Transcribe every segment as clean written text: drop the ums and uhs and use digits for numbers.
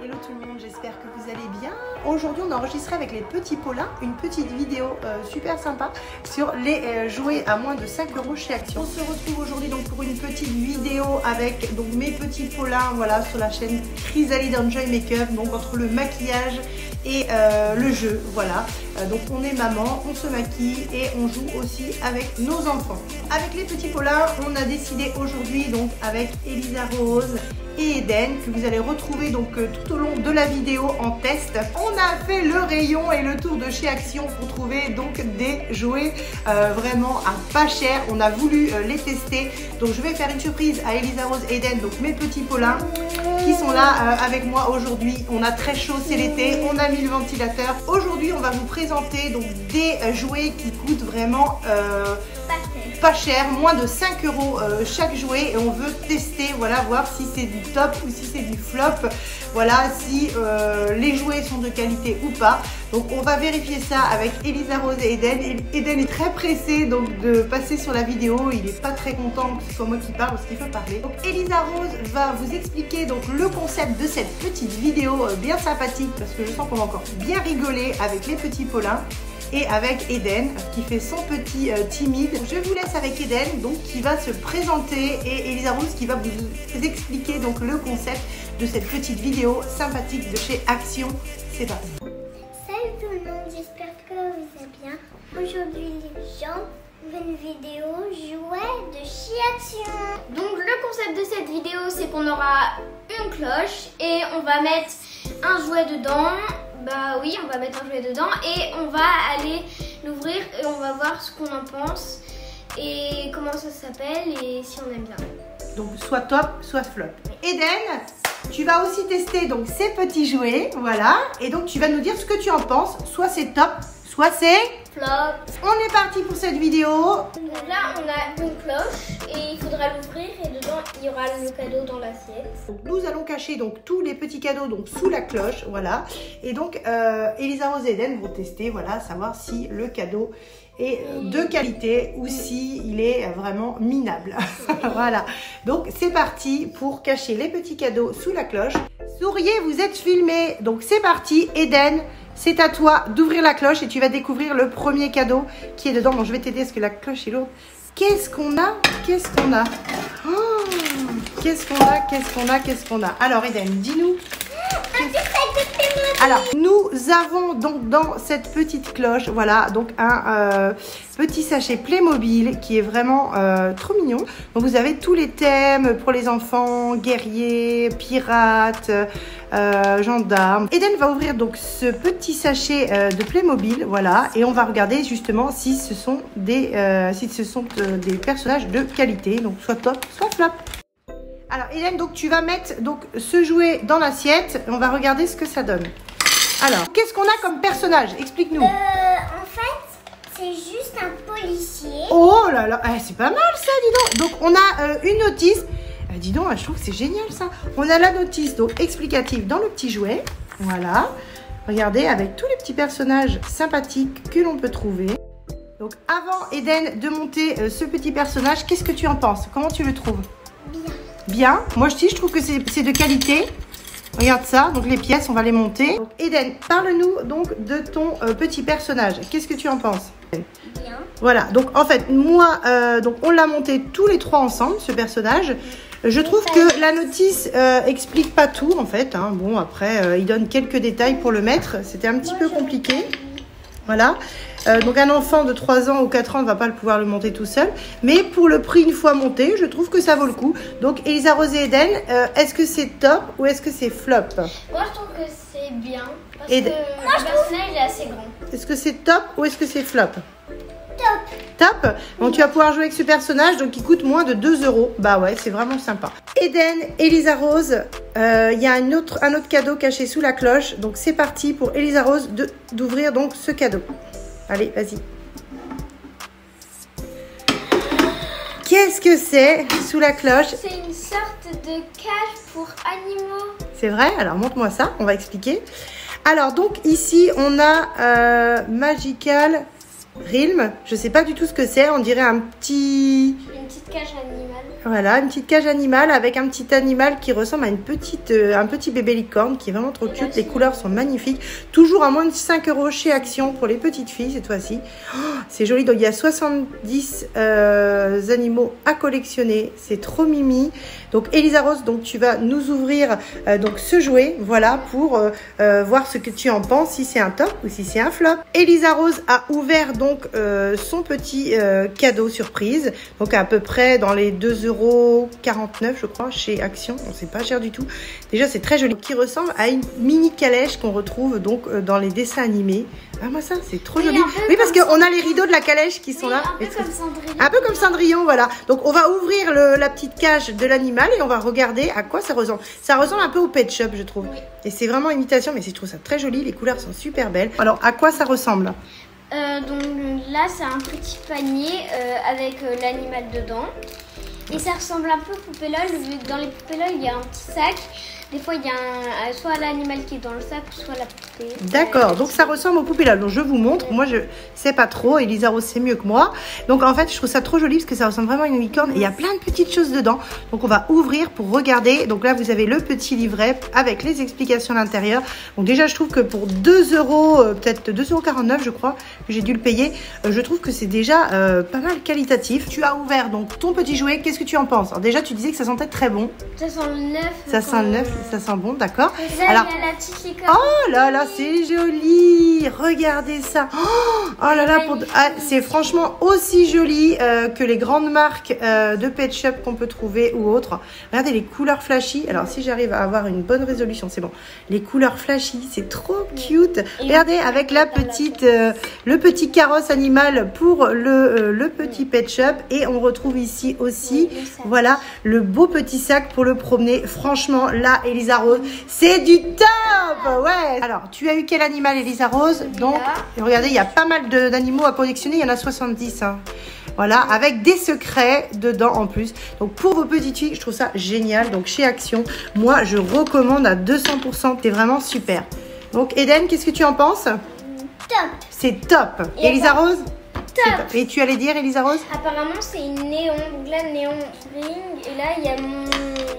Hello tout le monde, j'espère que vous allez bien. Aujourd'hui on a enregistré avec les petits Paulins une petite vidéo super sympa sur les jouets à moins de 5 € chez Action. On se retrouve aujourd'hui donc pour une petite vidéo avec donc mes petits Paulins, voilà, sur la chaîne Chrysalide Enjoy Makeup, donc entre le maquillage et le jeu, voilà. Donc on est maman, on se maquille et on joue aussi avec nos enfants. Avec les petits Paulins, on a décidé aujourd'hui donc avec Elisa Rose et Eden, que vous allez retrouver donc tout au long de la vidéo en test. On a fait le rayon et le tour de chez Action pour trouver donc des jouets vraiment à pas cher. On a voulu les tester. Donc je vais faire une surprise à Elisa Rose et Eden, donc mes petits Paulins qui sont là avec moi aujourd'hui. On a très chaud, c'est l'été, on a mis le ventilateur. Aujourd'hui on va vous présenter donc des jouets qui coûtent vraiment pas cher, moins de 5 € chaque jouet, et on veut tester, voilà, voir si c'est du top ou si c'est du flop, voilà, si les jouets sont de qualité ou pas. Donc on va vérifier ça avec Elisa Rose et Eden. Eden est très pressé donc de passer sur la vidéo, il n'est pas très content que ce soit moi qui parle parce qu'il veut parler. Donc Elisa Rose va vous expliquer donc le concept de cette petite vidéo bien sympathique, parce que je sens qu'on va encore bien rigoler avec les petits Paulins. Et avec Eden qui fait son petit timide. Donc, je vous laisse avec Eden donc qui va se présenter et Elisa Rose qui va vous expliquer donc le concept de cette petite vidéo sympathique de chez Action. C'est parti. Salut tout le monde, j'espère que vous allez bien. Aujourd'hui les gens, une vidéo jouets de chez Action. Donc le concept de cette vidéo, c'est qu'on aura une cloche et on va mettre un jouet dedans. Bah oui, on va mettre un jouet dedans et on va aller l'ouvrir et on va voir ce qu'on en pense et comment ça s'appelle et si on aime bien. Donc soit top, soit flop. Eden, tu vas aussi tester donc ces petits jouets, voilà, et donc tu vas nous dire ce que tu en penses. Soit c'est top, soit c'est flop. On est parti pour cette vidéo. Donc là on a une cloche et il faudra l'ouvrir et dedans il y aura le cadeau dans l'assiette. Donc nous allons cacher donc tous les petits cadeaux donc sous la cloche, voilà. Et donc Elisa Rose et Eden vont tester, voilà, savoir si le cadeau est de qualité ou si il est vraiment minable. Voilà. Donc c'est parti pour cacher les petits cadeaux sous la cloche. Souriez, vous êtes filmés. Donc c'est parti, Eden. C'est à toi d'ouvrir la cloche et tu vas découvrir le premier cadeau qui est dedans. Bon, je vais t'aider parce que la cloche est lourde. Qu'est-ce qu'on a? Qu'est-ce qu'on a? Oh, qu'est-ce qu'on a? Qu'est-ce qu'on a? Qu'est-ce qu'on a? Alors, Eden, dis-nous. Alors, nous avons donc dans cette petite cloche, voilà, donc un petit sachet Playmobil qui est vraiment trop mignon. Donc, vous avez tous les thèmes pour les enfants, guerriers, pirates, gendarmes. Eden va ouvrir donc ce petit sachet de Playmobil, voilà, et on va regarder justement si ce sont des personnages de qualité, donc soit top, soit flop. Alors Hélène, donc tu vas mettre donc ce jouet dans l'assiette. On va regarder ce que ça donne. Alors, qu'est-ce qu'on a comme personnage? Explique-nous. En fait, c'est juste un policier. Oh là là, c'est pas mal ça, dis donc. Donc on a une notice. Dis donc, je trouve que c'est génial ça. On a la notice donc explicative dans le petit jouet. Voilà. Regardez, avec tous les petits personnages sympathiques que l'on peut trouver. Donc avant Eden de monter ce petit personnage, qu'est-ce que tu en penses? Comment tu le trouves? Bien. Bien, moi je trouve que c'est de qualité. Regarde ça, donc les pièces on va les monter. Donc, Eden, parle-nous donc de ton petit personnage. Qu'est-ce que tu en penses? Bien. Voilà, donc en fait moi, donc on l'a monté tous les trois ensemble ce personnage. Je trouve que la notice explique pas tout en fait, hein. Bon après il donne quelques détails pour le mettre. C'était un petit peu compliqué. Voilà. Donc un enfant de 3 ans ou 4 ans ne va pas pouvoir le monter tout seul. Mais pour le prix une fois monté, je trouve que ça vaut le coup. Donc Elisa Rose et Eden, est-ce que c'est top ou est-ce que c'est flop? Moi je trouve que c'est bien parce que le personnage est assez grand. Est-ce que c'est top ou est-ce que c'est flop? Top. Top. Donc tu vas pouvoir jouer avec ce personnage donc qui coûte moins de 2 €. Bah ouais, c'est vraiment sympa. Eden, Elisa Rose, il y a un autre cadeau caché sous la cloche. Donc c'est parti pour Elisa Rose d'ouvrir donc ce cadeau. Allez, vas-y. Qu'est-ce que c'est sous la cloche? C'est une sorte de cage pour animaux. C'est vrai? Alors montre-moi ça, on va expliquer. Alors donc ici on a Magical Realm. Je sais pas du tout ce que c'est, on dirait un petit... Une petite cage animale. Voilà, une petite cage animale avec un petit animal qui ressemble à un petit bébé licorne qui est vraiment trop cute. Les couleurs sont magnifiques. Toujours à moins de 5 € chez Action pour les petites filles cette fois-ci. Oh, c'est joli. Donc il y a 70 animaux à collectionner. C'est trop mimi. Donc Elisa Rose, donc tu vas nous ouvrir donc ce jouet, voilà, pour voir ce que tu en penses, si c'est un top ou si c'est un flop. Elisa Rose a ouvert donc son petit cadeau surprise, donc à peu près dans les 2,49 € je crois chez Action. Bon, c'est pas cher du tout. Déjà c'est très joli, qui ressemble à une mini calèche qu'on retrouve donc dans les dessins animés. Ah moi ça c'est trop joli. Oui parce qu'on a les rideaux de la calèche qui sont là. Un peu comme Cendrillon. Un peu comme Cendrillon, voilà. Donc on va ouvrir la petite cage de l'animal et on va regarder à quoi ça ressemble. Ça ressemble un peu au Pet Shop je trouve. Oui. Et c'est vraiment imitation mais je trouve ça très joli. Les couleurs sont super belles. Alors à quoi ça ressemble? Donc là c'est un petit panier avec l'animal dedans. Et ça ressemble un peu aux poupées LOL. Dans les poupées LOL il y a un petit sac. Des fois, il y a soit l'animal qui est dans le sac, soit la poupée. D'accord, donc ça ressemble aux poupées là. Donc je vous montre. Moi, je sais pas trop. Elisa Rose sait mieux que moi. Donc en fait, je trouve ça trop joli parce que ça ressemble vraiment à une licorne. Et il y a plein de petites choses dedans. Donc on va ouvrir pour regarder. Donc là, vous avez le petit livret avec les explications à l'intérieur. Donc déjà, je trouve que pour 2 €, peut-être 2,49 € je crois, que j'ai dû le payer. Je trouve que c'est déjà pas mal qualitatif. Tu as ouvert donc ton petit jouet. Qu'est-ce que tu en penses? Alors déjà, tu disais que ça sentait très bon. Ça sent le neuf. Ça sent le neuf. Ça sent bon, d'accord. Alors, il y a la petite licorne. Oh là là, c'est joli. Regardez ça. Oh là là, c'est franchement aussi joli que les grandes marques de Pet Shop qu'on peut trouver ou autres. Regardez les couleurs flashy. Alors si j'arrive à avoir une bonne résolution, c'est bon. Les couleurs flashy, c'est trop cute. Regardez avec la petite, le petit carrosse animal pour le petit Pet Shop. Et on retrouve ici aussi, voilà, le beau petit sac pour le promener. Franchement, là, Elisa Rose, c'est du top. Ouais. Alors, tu as eu quel animal, Elisa Rose? Donc, regardez, il y a pas mal d'animaux à collectionner. Il y en a 70. Hein. Voilà, avec des secrets dedans en plus. Donc, pour vos petites filles, je trouve ça génial. Donc, chez Action, moi, je recommande à 200%. C'est vraiment super. Donc, Eden, qu'est-ce que tu en penses? Top. C'est top. Et Elisa Rose? Top. Et tu allais dire, Elisa Rose? Apparemment, c'est une néon. Donc là, néon ring. Et là, il y a mon...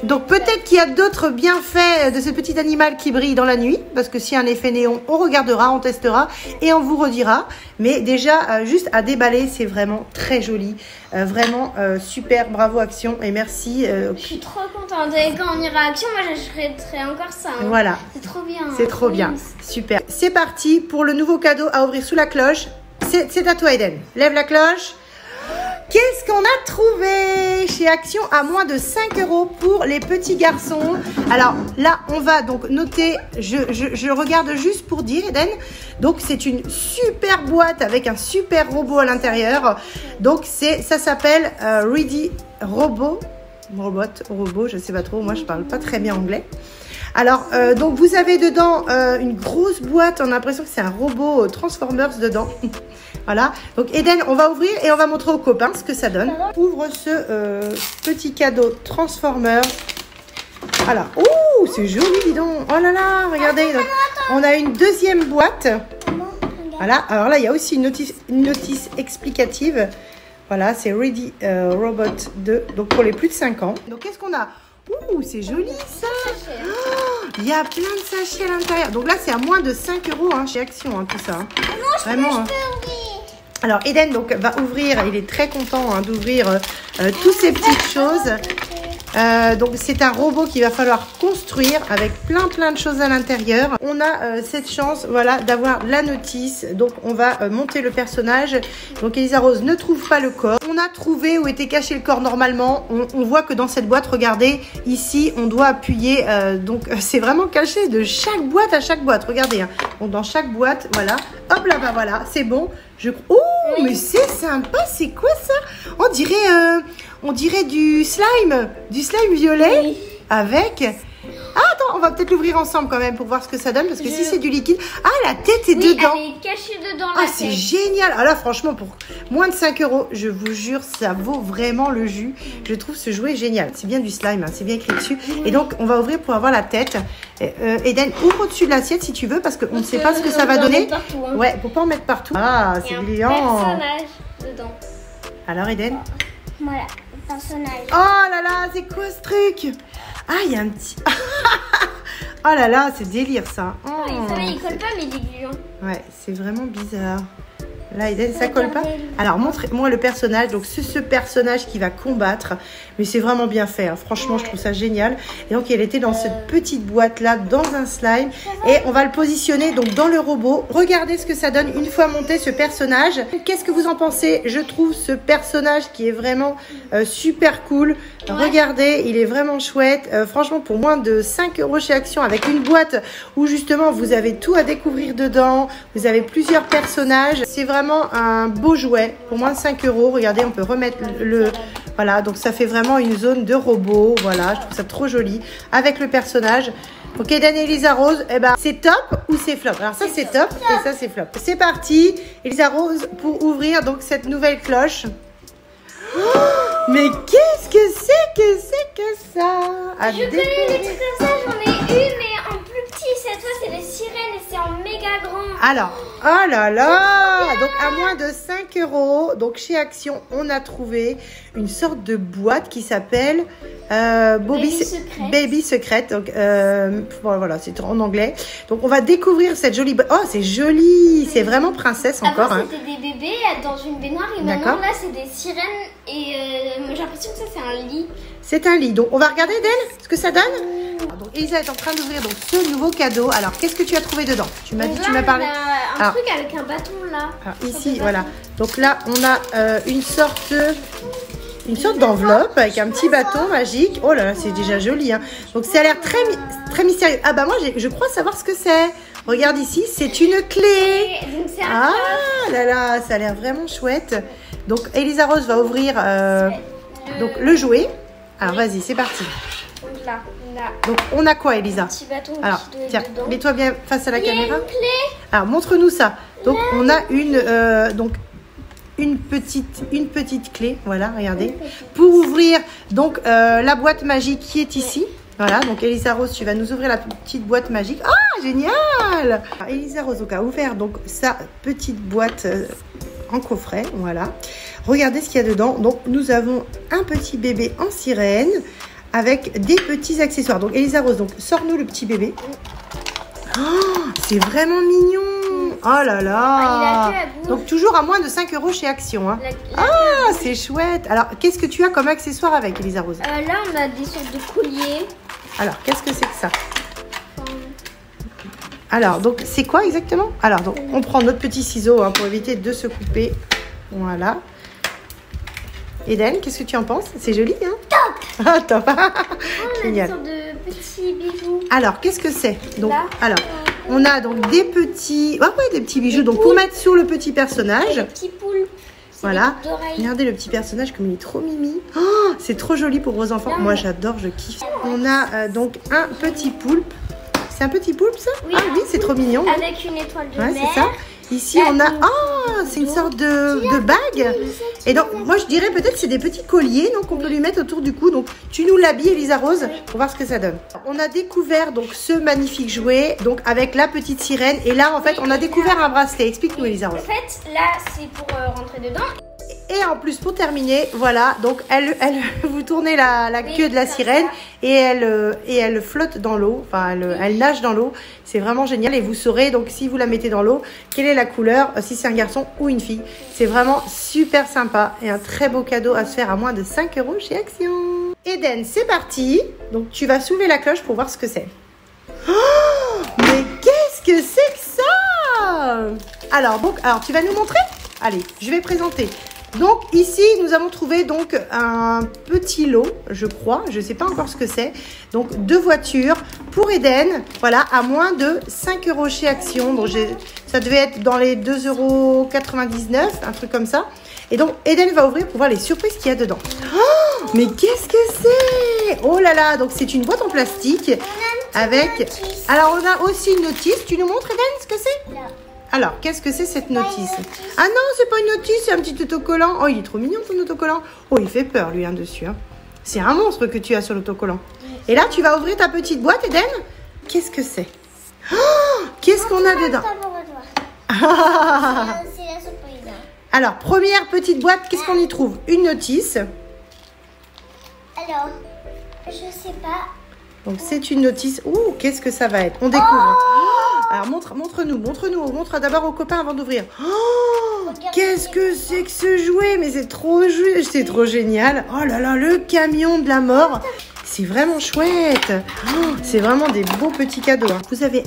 Donc peut-être qu'il y a d'autres bienfaits de ce petit animal qui brille dans la nuit. Parce que s'il y a un effet néon, on regardera, on testera et on vous redira. Mais déjà, juste à déballer, c'est vraiment très joli. Vraiment super, bravo Action et merci. Je suis trop contente. Et quand on ira à Action, moi j'achèterai encore ça. Hein. Voilà. C'est trop bien. C'est trop bien. Super. C'est parti pour le nouveau cadeau à ouvrir sous la cloche. C'est à toi Eden. Lève la cloche. Qu'est-ce qu'on a trouvé chez Action à moins de 5 € pour les petits garçons? Alors là, on va donc noter, je regarde juste pour dire, Eden. Donc c'est une super boîte avec un super robot à l'intérieur. Donc ça s'appelle Ready Robot, je sais pas trop, moi je parle pas très bien anglais. Alors, donc vous avez dedans une grosse boîte, on a l'impression que c'est un robot Transformers dedans. Voilà, donc Eden, on va ouvrir et on va montrer aux copains ce que ça donne. Ouvre ce petit cadeau Transformers. Voilà, ouh, c'est joli, dis donc. Oh là là, regardez, donc, on a une deuxième boîte. Voilà, alors là, il y a aussi une notice explicative. Voilà, c'est Ready Robot 2, donc pour les plus de 5 ans. Donc qu'est-ce qu'on a? Ouh, c'est joli ça. Il y a plein de sachets à l'intérieur. Donc là, c'est à moins de 5 € hein, chez Action, hein, tout ça. Hein. Vraiment. Hein. Alors, Eden donc, va ouvrir. Il est très content hein, d'ouvrir toutes ces petites choses. Donc, c'est un robot qu'il va falloir construire avec plein de choses à l'intérieur. On a cette chance, voilà, d'avoir la notice. Donc, on va monter le personnage. Donc, Elisa Rose ne trouve pas le corps. On a trouvé où était caché le corps normalement. On voit que dans cette boîte, regardez, ici, on doit appuyer. Donc, c'est vraiment caché de chaque boîte à chaque boîte. Regardez, hein. Donc, dans chaque boîte, voilà. Hop là, bah voilà, c'est bon. Oh, mais c'est sympa. C'est quoi ça? On dirait du slime violet oui. Avec... Ah, attends, on va peut-être l'ouvrir ensemble quand même pour voir ce que ça donne. Parce que si c'est du liquide... Ah, la tête est dedans. Elle est cachée dedans la tête. C'est génial. Ah là, franchement, pour moins de 5 €, je vous jure, ça vaut vraiment le jus. Je trouve ce jouet génial. C'est bien du slime, hein, c'est bien écrit dessus. Oui. Et donc, on va ouvrir pour avoir la tête. Eden, ouvre au-dessus de l'assiette si tu veux, parce qu'on ne sait pas ce que ça va donner. Partout, hein. Ouais, pour pas en mettre partout. Ah, c'est brillant. Un personnage dedans. Alors, Eden Voilà, le personnage. Oh là là, c'est quoi ce truc? Ah, il y a un petit... Oh là là, c'est délire ça. Oh. Il colle pas mes aiguillons. Ouais, c'est vraiment bizarre. Là, Eden, ça colle pas. Alors, montrez-moi le personnage. Donc, c'est ce personnage qui va combattre. Mais c'est vraiment bien fait. Hein. Franchement, je trouve ça génial. Et donc, elle était dans cette petite boîte-là, dans un slime. Et on va le positionner donc dans le robot. Regardez ce que ça donne une fois monté ce personnage. Qu'est-ce que vous en pensez? Je trouve ce personnage qui est vraiment super cool. Ouais. Regardez, il est vraiment chouette. Franchement, pour moins de 5 € chez Action, avec une boîte où justement, vous avez tout à découvrir dedans. Vous avez plusieurs personnages. C'est vraiment un beau jouet pour moins de 5 €. Regardez, on peut remettre le... Voilà, donc ça fait vraiment une zone de robot. Voilà, je trouve ça trop joli avec le personnage. Ok, Eden et Elisa Rose, eh ben, c'est top ou c'est flop? Alors ça c'est top et ça c'est flop. C'est parti, Elisa Rose, pour ouvrir donc cette nouvelle cloche. Oh, mais qu'est-ce que c'est que ça? Je connais des trucs comme ça, j'en ai eu, mais en plus petit. Cette fois, c'est les sirènes et c'est en méga grand. Alors, oh là là, donc à moins de 5 €, donc chez Action, on a trouvé une sorte de boîte qui s'appelle Baby Secret. Donc voilà, c'est en anglais. Donc on va découvrir cette jolie boîte. Oh, c'est joli, c'est vraiment princesse encore. Avant, c'était des bébés dans une baignoire et maintenant là, c'est des sirènes et j'ai l'impression que ça c'est un lit. C'est un lit. Donc on va regarder Eden ce que ça donne. Donc Elisa est en train d'ouvrir donc ce nouveau cadeau. Alors qu'est-ce que tu as trouvé dedans? Tu m'as dit, tu m'as parlé. Un truc avec un bâton là. Alors ici, voilà. Donc là, on a une sorte d'enveloppe avec un petit bâton magique. Oh là là, c'est déjà joli. Hein. Donc ça a l'air très mystérieux. Ah bah moi, je crois savoir ce que c'est. Regarde ici, c'est une clé. Ah là là, ça a l'air vraiment chouette. Donc Elisa Rose va ouvrir donc le jouet. Alors vas-y, c'est parti. Donc là. Donc on a quoi, Elisa? Un petit bâton. Alors tiens, mets-toi bien face à la caméra. Une clé. Alors montre-nous ça. Donc on a une petite clé, voilà, regardez, pour ouvrir donc la boîte magique qui est ici. Voilà, donc Elisa Rose, tu vas nous ouvrir la petite boîte magique. Ah, génial! Elisa Rose donc, a ouvert donc sa petite boîte en coffret, voilà. Regardez ce qu'il y a dedans. Donc nous avons un petit bébé en sirène avec des petits accessoires. Donc Elisa Rose, donc sors-nous le petit bébé. Oh, c'est vraiment mignon. Oh là là. Donc toujours à moins de 5 € chez Action. Hein. Ah, c'est chouette. Alors, qu'est-ce que tu as comme accessoire avec Elisa Rose? Là, on a des sortes de colliers. Alors, qu'est-ce que c'est que ça? Alors, donc, c'est quoi exactement? Alors, donc, on prend notre petit ciseau hein, pour éviter de se couper. Voilà. Eden, qu'est-ce que tu en penses? C'est joli, hein? Top. Ah, top. On a des sortes de petits bijoux. Alors, qu'est-ce que c'est? Donc, là, alors, on a donc des petits, des petits bijoux. Donc, pour mettre sur le petit personnage. Des petits poules. Voilà. Regardez le petit personnage comme il est trop mimi. Oh, c'est trop joli pour vos enfants. Moi, j'adore, je kiffe. On a donc un petit poulpe. C'est un petit poulpe, ça? Oui, oui, c'est trop mignon. Avec une étoile de mer. C'est ça. Ici, on a... Oh, c'est une sorte de bague. Et donc, moi, je dirais peut-être que c'est des petits colliers donc on peut lui mettre autour du cou. Donc, tu nous l'habilles, Elisa Rose, pour voir ce que ça donne. On a découvert donc ce magnifique jouet donc avec la petite sirène. Et là, en fait, on a découvert un bracelet. Explique-nous, Elisa Rose. En fait, là, c'est pour rentrer dedans. Et en plus, pour terminer, voilà, donc vous tournez la queue de la sirène et elle flotte dans l'eau, enfin elle nage dans l'eau. C'est vraiment génial et vous saurez donc si vous la mettez dans l'eau, quelle est la couleur, si c'est un garçon ou une fille. C'est vraiment super sympa et un très beau cadeau à se faire à moins de 5 € chez Action. Eden, c'est parti. Donc tu vas soulever la cloche pour voir ce que c'est. Oh, mais qu'est-ce que c'est que ça? Alors tu vas nous montrer? Allez, je vais présenter. Donc ici nous avons trouvé donc un petit lot, je crois, je ne sais pas encore ce que c'est. Donc 2 voitures pour Eden, voilà, à moins de 5 € chez Action. Donc ça devait être dans les 2,99 €, un truc comme ça. Et donc Eden va ouvrir pour voir les surprises qu'il y a dedans. Oh, mais qu'est-ce que c'est? Oh là là, donc c'est une boîte en plastique avec... Alors on a aussi une notice, tu nous montres Eden ce que c'est? Alors, qu'est-ce que c'est cette notice? Ah non, c'est pas une notice, c'est un petit autocollant. Oh, il est trop mignon ton autocollant. Oh, il fait peur lui, hein, dessus. Hein. C'est un monstre que tu as sur l'autocollant. Et là, tu vas ouvrir ta petite boîte, Eden. Qu'est-ce que c'est? Oh, qu'est-ce qu'on a dedans? C'est la surprise. Alors, première petite boîte, qu'est-ce qu'on y trouve? Une notice. Alors, je sais pas. Donc c'est une notice. Ouh, qu'est-ce que ça va être? On découvre. Oh, alors montre d'abord aux copains avant d'ouvrir. Oh, qu'est-ce que c'est que ce jouet? Mais c'est trop génial. Oh là là, le camion de la mort. C'est vraiment chouette. Oh, c'est vraiment des beaux petits cadeaux. Hein. Vous avez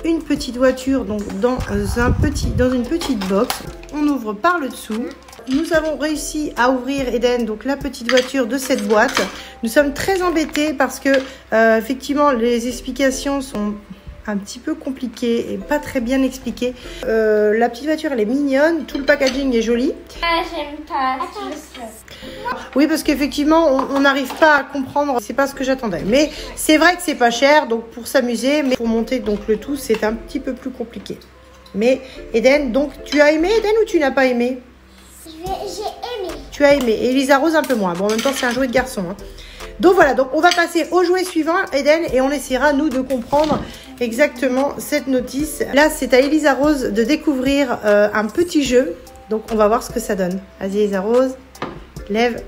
une petite voiture donc dans une petite box. On ouvre par le dessous. Nous avons réussi à ouvrir, Eden, donc la petite voiture de cette boîte. Nous sommes très embêtés parce que effectivement les explications sont un petit peu compliquées et pas très bien expliquées. La petite voiture elle est mignonne, tout le packaging est joli. Ah, j'aime pas. Oui, parce qu'effectivement on n'arrive pas à comprendre, c'est pas ce que j'attendais. Mais c'est vrai que c'est pas cher, donc pour s'amuser, mais pour monter donc le tout c'est un petit peu plus compliqué. Mais Eden, donc tu as aimé Eden ou tu n'as pas aimé? J'ai aimé. Tu as aimé. Et Elisa Rose un peu moins. Bon, en même temps, c'est un jouet de garçon. Hein. Donc voilà, donc on va passer au jouet suivant, Eden, et on essaiera, nous, de comprendre exactement cette notice. Là, c'est à Elisa Rose de découvrir un petit jeu. Donc, on va voir ce que ça donne. Vas-y, Elisa Rose. Lève.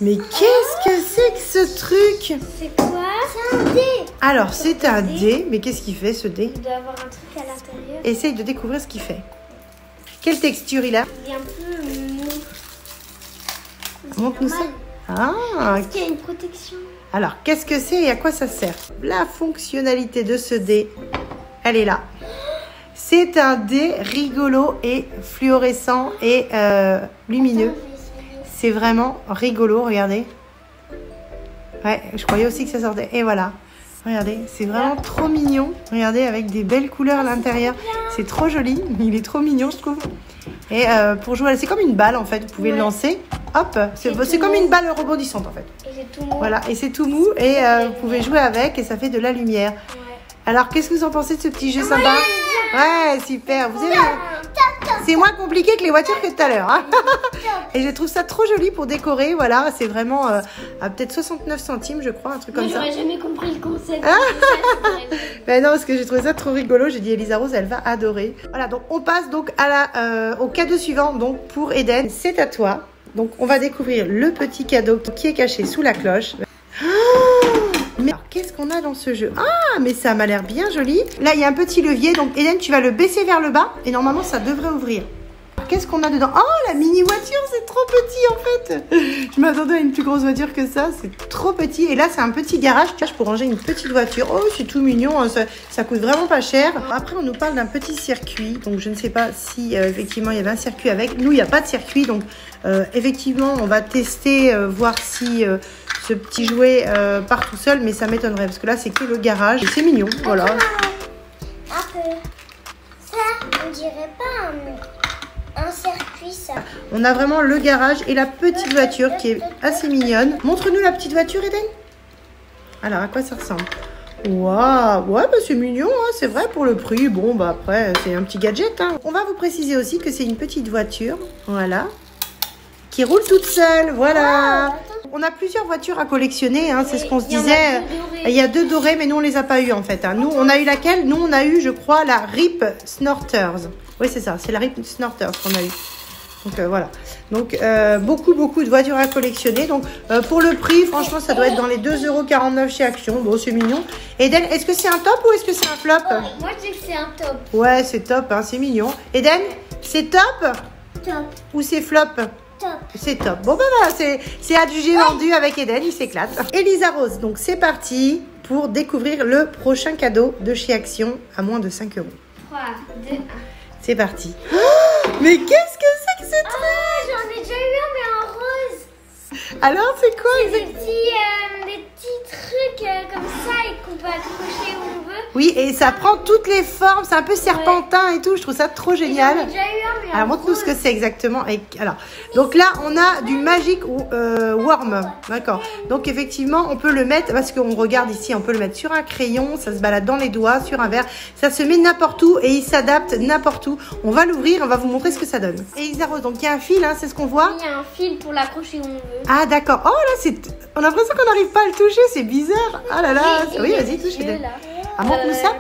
Mais qu'est-ce que c'est que ce truc? C'est quoi? C'est un dé. Alors, c'est un dé. Mais qu'est-ce qu'il fait, ce dé? Il doit avoir un truc à l'intérieur. Essaye de découvrir ce qu'il fait. Quelle texture il a? Il est un peu mou. Montre-nous ça. Ah, Est-ce qu'il y a une protection? alors, qu'est-ce que c'est et à quoi ça sert? La fonctionnalité de ce dé, elle est là. C'est un dé rigolo et fluorescent et lumineux. C'est vraiment rigolo, regardez. Ouais, je croyais aussi que ça sortait. Et voilà. Regardez, c'est vraiment trop mignon. Regardez, avec des belles couleurs à l'intérieur. C'est trop joli. Il est trop mignon, je trouve. Et pour jouer, c'est comme une balle en fait. Vous pouvez le lancer. Hop, c'est comme une balle rebondissante en fait. Et c'est tout mou. Voilà, et c'est tout mou. Et vous pouvez jouer avec et ça fait de la lumière. Ouais. Alors, qu'est-ce que vous en pensez de ce petit jeu sympa? Ouais, super. Vous avez... C'est moins compliqué que les voitures que tout à l'heure. Hein. Et je trouve ça trop joli pour décorer. Voilà, c'est vraiment à peut-être 69 centimes, je crois, un truc comme ça. J'aurais jamais compris le concept. Ben non, parce que j'ai trouvé ça trop rigolo. J'ai dit Elisa Rose, elle va adorer. Voilà, donc on passe donc à au cadeau suivant. Donc pour Eden, c'est à toi. Donc on va découvrir le petit cadeau qui est caché sous la cloche. Mais alors, qu'est-ce qu'on a dans ce jeu? Ah, mais ça m'a l'air bien joli. Là, il y a un petit levier. Donc, Eden, tu vas le baisser vers le bas. Et normalement, ça devrait ouvrir. Qu'est-ce qu'on a dedans? Oh, la mini voiture, c'est trop petit en fait. Je m'attendais à une plus grosse voiture que ça. C'est trop petit. Et là, c'est un petit garage pour ranger une petite voiture. Oh, c'est tout mignon. Ça coûte vraiment pas cher. Après, on nous parle d'un petit circuit. Donc, je ne sais pas si effectivement il y avait un circuit avec. Nous, il n'y a pas de circuit. Donc, effectivement, on va tester, voir si ce petit jouet part tout seul. Mais ça m'étonnerait parce que là, c'est que le garage. Et c'est mignon. Voilà. Un peu. Ça, on dirait pas un circuit, ça. On a vraiment le garage et la petite voiture qui est assez mignonne. Montre-nous la petite voiture, Eden. Alors, à quoi ça ressemble? Waouh, ouais, bah c'est mignon, hein, c'est vrai pour le prix. Bon, bah après, c'est un petit gadget. Hein. On va vous préciser aussi que c'est une petite voiture, voilà, qui roule toute seule, voilà. On a plusieurs voitures à collectionner, hein, c'est ce qu'on se disait. Il y a deux dorées, mais nous, on les a pas eues en fait. Hein. Nous, on a eu laquelle? Nous, on a eu, je crois, la Rip Snorters. Oui, c'est ça, c'est la Rip Snorters qu'on a eu. Donc voilà. Donc beaucoup de voitures à collectionner. Donc pour le prix, franchement, ça doit être dans les 2,49 € chez Action. Bon, c'est mignon. Eden, est-ce que c'est un top ou est-ce que c'est un flop? Moi, je dis que c'est un top. Ouais, c'est top, hein, c'est mignon. Eden, c'est top Top. ou c'est flop? Top. C'est top. Bon, ben voilà, c'est adjugé vendu avec Eden, il s'éclate. Elisa Rose, donc c'est parti pour découvrir le prochain cadeau de chez Action à moins de 5 €. 3, 2, 1. C'est parti. Oh, mais qu'est-ce que c'est que ce truc? Ah, j'en ai déjà eu un, mais en rose. Alors, c'est quoi Des exactement? petits trucs comme ça et qu'on peut accrocher où on veut. Oui, et ça prend toutes les formes, c'est un peu serpentin et tout, je trouve ça trop génial. J'en ai déjà eu un, mais Alors, montre-nous ce que c'est exactement. Alors, donc là, on a du Magic Worm, d'accord. Donc, effectivement, on peut le mettre, parce qu'on regarde ici, on peut le mettre sur un crayon, ça se balade dans les doigts, sur un verre, ça se met n'importe où et il s'adapte n'importe où. On va l'ouvrir, on va vous montrer ce que ça donne. Et Elisa Rose, donc il y a un fil, hein, c'est ce qu'on voit. Il y a un fil pour l'accrocher où on veut. Ah, d'accord. Oh là, on a l'impression qu'on n'arrive pas à le toucher, c'est bizarre. Ah là là, oui, vas-y, touche. Ah, montre-nous ça.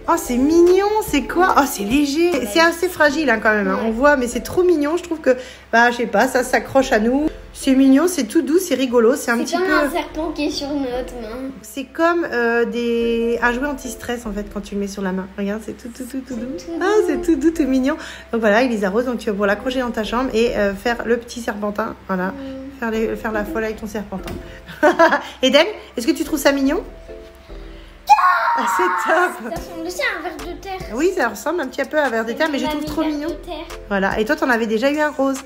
Oh, c'est mignon, c'est quoi? Oh, c'est léger. C'est assez fragile hein, quand même, hein. On voit, mais c'est trop mignon. Je trouve que, bah, je sais pas, ça s'accroche à nous. C'est mignon, c'est tout doux, c'est rigolo, c'est un petit comme peu... un serpent qui est sur notre main. C'est comme un jouet anti-stress en fait quand tu le mets sur la main. Regarde, c'est tout doux. Ah, c'est tout doux, tout mignon. Donc voilà, Elisa Rose, donc tu vas pouvoir l'accrocher dans ta chambre et faire le petit serpentin. Voilà, faire la folle avec ton serpentin. Eden, est-ce que tu trouves ça mignon? Ah, c'est top. Ça ressemble aussi à un ver de terre. Oui, ça ressemble un petit peu à un ver de terre, mais je trouve trop mignon. Terre. Voilà, et toi, t'en avais déjà eu un rose.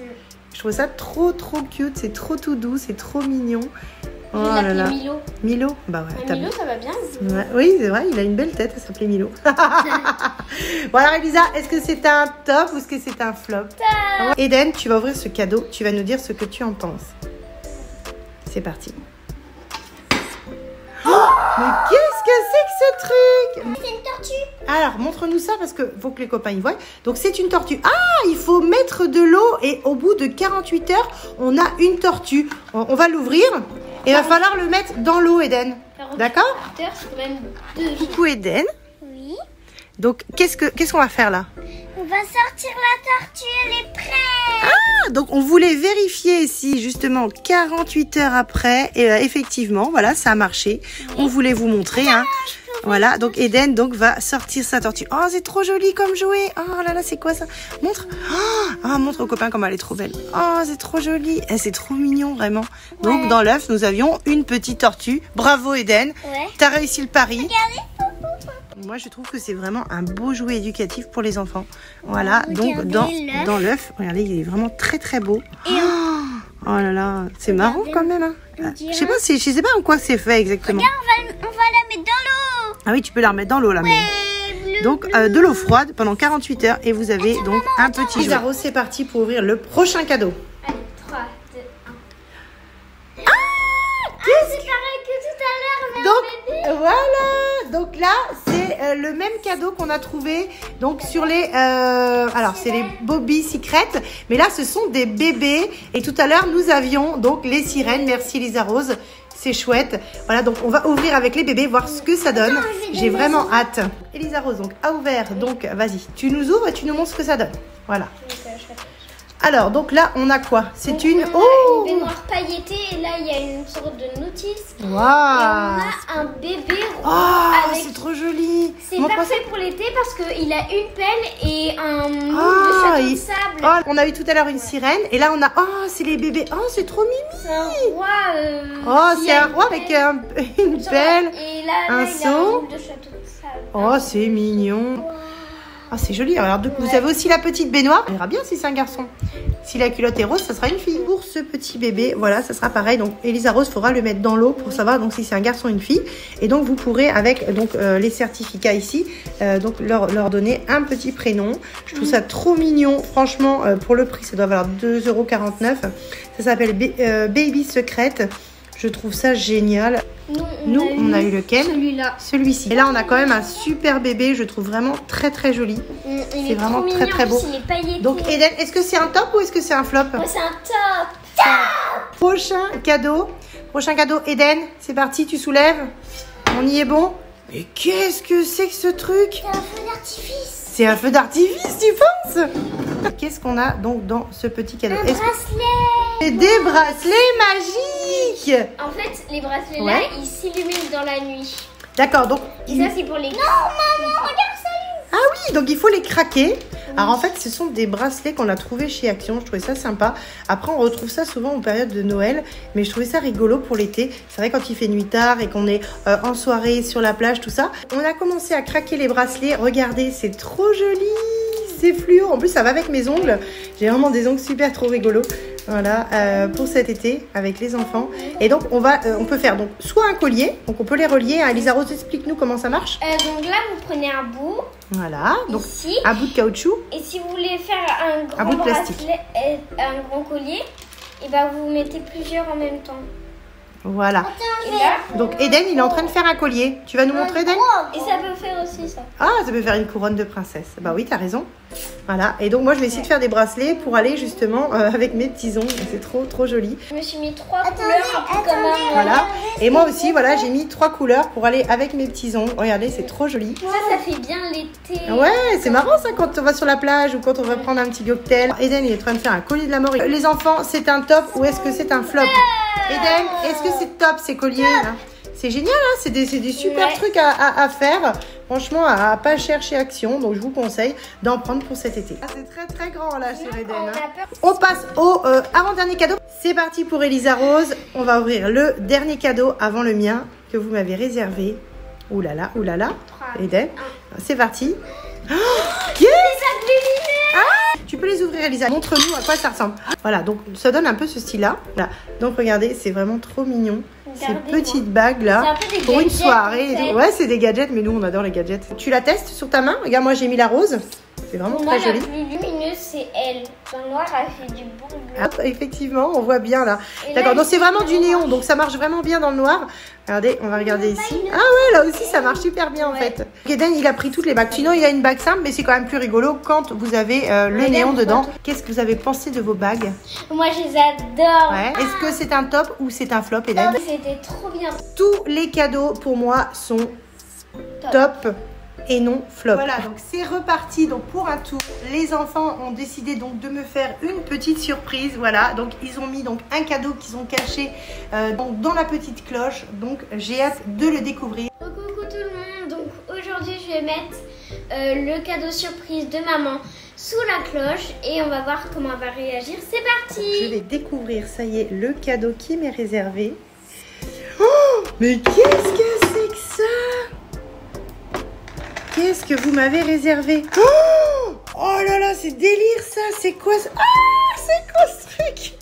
Je trouve ça trop cute, c'est trop tout doux, c'est trop mignon. Oh là là. Milo. Milo? Bah ouais. Milo, ça va bien. Ouais, oui, c'est vrai, il a une belle tête, elle s'appelait Milo. Bon alors Elisa, est-ce que c'est un top ou est-ce que c'est un flop? Eden, tu vas ouvrir ce cadeau, tu vas nous dire ce que tu en penses. C'est parti. Mais qu'est-ce que c'est que ce truc? C'est une tortue. Alors, montre-nous ça parce que faut que les copains y voient. Donc, c'est une tortue. Ah, il faut mettre de l'eau et au bout de 48 heures, on a une tortue. On va l'ouvrir et il va falloir le mettre dans l'eau, Eden. D'accord? C'est quand même 2 jours. Coucou, Eden. Oui. Donc, qu'est-ce qu'on va faire là? On va sortir la tortue, elle est prête. Ah, donc on voulait vérifier si justement 48 heures après, et effectivement, voilà, ça a marché. On voulait vous montrer, hein. Voilà, donc Eden va sortir sa tortue. Oh, c'est trop joli comme jouet. Oh là là, c'est quoi ça? Montre. Oh, montre aux copains comme elle est trop belle. Oh, c'est trop joli. C'est trop mignon, vraiment. Donc dans l'œuf, nous avions une petite tortue. Bravo Eden. Ouais. T'as réussi le pari. Regardez. Moi, je trouve que c'est vraiment un beau jouet éducatif pour les enfants. Voilà, donc Regardez dans l'œuf, regardez, il est vraiment très beau. Oh là là, c'est marrant quand même. Hein. Je sais pas en quoi c'est fait exactement. Regarde, on va la mettre dans l'eau. Ah oui, tu peux la remettre dans l'eau là. Ouais, donc de l'eau froide pendant 48 heures et vous avez donc un petit jouet. Rose, c'est parti pour ouvrir le prochain cadeau. Allez, 3, 2, 1. C'est pareil que tout à l'heure, mais Donc voilà, donc là c'est le même cadeau qu'on a trouvé donc sur les alors c'est les Bobby Secret, mais là ce sont des bébés et tout à l'heure nous avions donc les sirènes. Merci Elisa Rose, c'est chouette. Voilà, donc on va ouvrir avec les bébés voir ce que ça donne. J'ai vraiment hâte. Elisa Rose donc a ouvert, donc vas-y, tu nous ouvres et tu nous montres ce que ça donne. Voilà. Alors, donc là, on a quoi? C'est une... Oh, une baignoire pailletée et là, il y a une sorte de notice. Waouh. Et on a un bébé Oh, avec... c'est trop joli. C'est parfait pour l'été parce qu'il a une pelle et un moule de château de sable. Oh, on a eu tout à l'heure une sirène et là, on a... Oh, c'est les bébés. Oh, c'est trop mimi. C'est un roi. Oh, c'est un roi avec une pelle, et là, un il a seau. un moule de château de sable. Oh, c'est mignon. Ah, c'est joli. Alors, vous avez aussi la petite baignoire. On verra bien si c'est un garçon. Si la culotte est rose, ça sera une fille. Pour ce petit bébé, voilà, ça sera pareil. Donc, Elisa Rose, il faudra le mettre dans l'eau pour savoir donc si c'est un garçon ou une fille. Et donc, vous pourrez, avec donc les certificats ici, donc leur donner un petit prénom. Je trouve ça trop mignon. Franchement, pour le prix, ça doit valoir 2,49 €. Ça s'appelle Baby Secret. Je trouve ça génial. Nous, on a eu lequel? Celui-là. Celui-ci. Et là, on a quand même un super bébé. Je trouve vraiment très joli. Il C'est vraiment trop très mignon, beau. Il est pailleté. Donc, Eden, est-ce que c'est un top ou est-ce que c'est un flop? Ouais, c'est un top. Prochain cadeau. Prochain cadeau, Eden. C'est parti, tu soulèves. On y est bon? Mais qu'est-ce que c'est que ce truc? C'est un feu d'artifice. C'est un feu d'artifice, tu penses? Qu'est-ce qu'on a donc dans ce petit cadeau? Un bracelet. C'est des bracelets magiques. En fait, les bracelets Ouais. là, ils s'illuminent dans la nuit. D'accord, donc... Et ça, c'est pour les... Non, maman, regarde ça. Ah oui, donc il faut les craquer. Alors en fait, ce sont des bracelets qu'on a trouvés chez Action. Je trouvais ça sympa. Après, on retrouve ça souvent en période de Noël. Mais je trouvais ça rigolo pour l'été. C'est vrai quand il fait nuit tard et qu'on est en soirée sur la plage, tout ça. On a commencé à craquer les bracelets. Regardez, c'est trop joli. C'est fluo. En plus, ça va avec mes ongles. J'ai vraiment des ongles super trop rigolos. Voilà, pour cet été avec les enfants. Et donc, on peut faire donc soit un collier. Donc, on peut les relier. Elisa Rose, explique-nous comment ça marche. Donc là, vous prenez un bout. Voilà, donc Ici. un bout de caoutchouc. Et si vous voulez faire un grand bout de plastique. bracelet, un grand collier, et ben vous mettez plusieurs en même temps. Voilà. Et là, Donc Eden, il est en train de faire un collier. Tu vas nous montrer, Eden? et ça peut faire aussi ça. Ah, ça peut faire une couronne de princesse. Bah oui, t'as raison. Voilà. Et donc moi, je vais essayer de faire des bracelets pour aller justement avec mes petits ongles. C'est trop joli. Je me suis mis 3 couleurs un peu comme un... Voilà. Et moi aussi, voilà, j'ai mis 3 couleurs pour aller avec mes petits ongles. Regardez, c'est trop joli. Ça fait bien l'été. Ouais, c'est marrant ça quand on va sur la plage ou quand on va prendre un petit cocktail. Eden, il est en train de faire un collier de la mort. Les enfants, c'est un top ou est-ce que c'est un flop? Eden, est-ce que c'est top ces colliers là? C'est génial, hein, c'est des super trucs à faire. Franchement, à pas cher chez Action. Donc, je vous conseille d'en prendre pour cet été. Ah, c'est très grand là sur Eden. Hein. On passe au avant-dernier cadeau. C'est parti pour Elisa Rose. On va ouvrir le dernier cadeau avant le mien que vous m'avez réservé. Ouh là là, Eden. C'est parti. Oh, yes! Tu peux les ouvrir, Elisa. Montre-nous à quoi ça ressemble. Voilà, donc ça donne un peu ce style-là. Voilà. Donc regardez, c'est vraiment trop mignon. Ces petites bagues là pour une soirée. Ouais, c'est des gadgets, mais nous on adore les gadgets. Tu la testes sur ta main? Regarde, moi j'ai mis la rose. C'est vraiment très joli. La plus lumineuse, c'est elle. Dans le noir, elle fait du bon bleu. Ah, effectivement, on voit bien là. D'accord, donc c'est vraiment du néon, donc ça marche vraiment bien dans le noir. Regardez, on va regarder ici. Ah ouais, là aussi ça marche super bien en fait. Eden, il a pris toutes les bagues. Sinon, il a une bague simple, mais c'est quand même plus rigolo quand vous avez le néon dedans. Qu'est-ce que vous avez pensé de vos bagues? Moi, je les adore. Ouais. Est-ce que c'est un top ou c'est un flop, Eden? C'était trop bien. Tous les cadeaux pour moi sont top et non flop. Voilà, donc c'est reparti donc pour un tour. Les enfants ont décidé donc de me faire une petite surprise. Voilà, donc ils ont mis donc un cadeau qu'ils ont caché dans la petite cloche. Donc j'ai hâte de le découvrir. Coucou tout le monde. Donc aujourd'hui je vais mettre le cadeau surprise de maman sous la cloche et on va voir comment elle va réagir. C'est parti. Je vais découvrir, ça y est, le cadeau qui m'est réservé. Oh, mais qu'est-ce que c'est que ça? Qu'est-ce que vous m'avez réservé? Oh là là, c'est délire ça. C'est quoi ça? Ah, c'est quoi ce truc?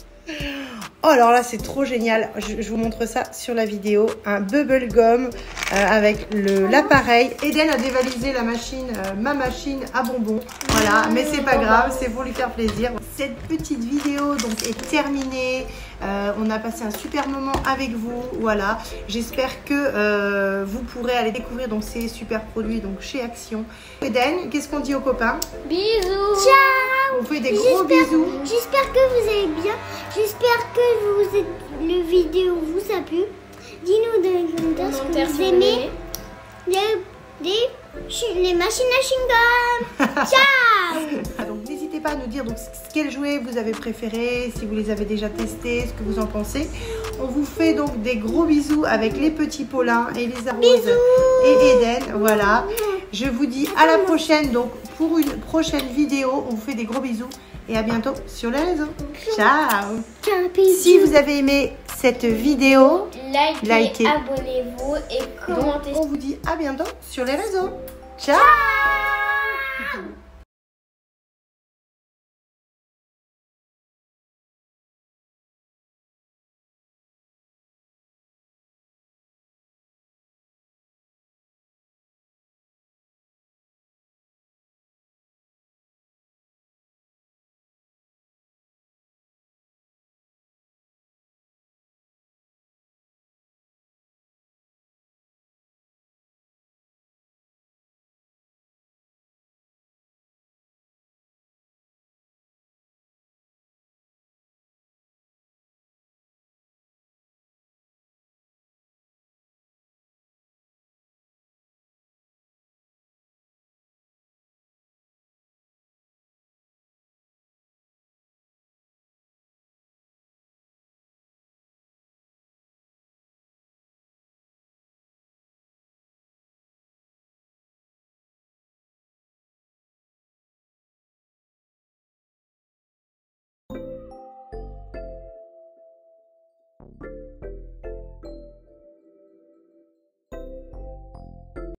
Oh, alors là, c'est trop génial. Je vous montre ça sur la vidéo. Un bubble gum avec l'appareil. Eden a dévalisé la machine, ma machine à bonbons. Voilà, mais c'est pas grave, c'est pour lui faire plaisir. Cette petite vidéo donc est terminée. On a passé un super moment avec vous. Voilà, j'espère que vous pourrez aller découvrir donc ces super produits donc chez Action. Eden, qu'est-ce qu'on dit aux copains? Bisous. Ciao. On fait des gros bisous. J'espère que vous allez bien. J'espère que le vidéo vous a plu. Dis-nous dans les commentaires ce que vous aimez. Les machines à chewing-gum. Ciao. Donc n'hésitez pas à nous dire donc quel jouet vous avez préféré, si vous les avez déjà testés, ce que vous en pensez. On vous fait donc des gros bisous avec les petits Paulins et les Rose et Eden. Voilà. Je vous dis à la prochaine donc pour une prochaine vidéo. On vous fait des gros bisous et à bientôt sur les réseaux. Ciao. Si vous avez aimé cette vidéo, likez. Abonnez-vous et commentez. Donc, on vous dit à bientôt sur les réseaux. Ciao.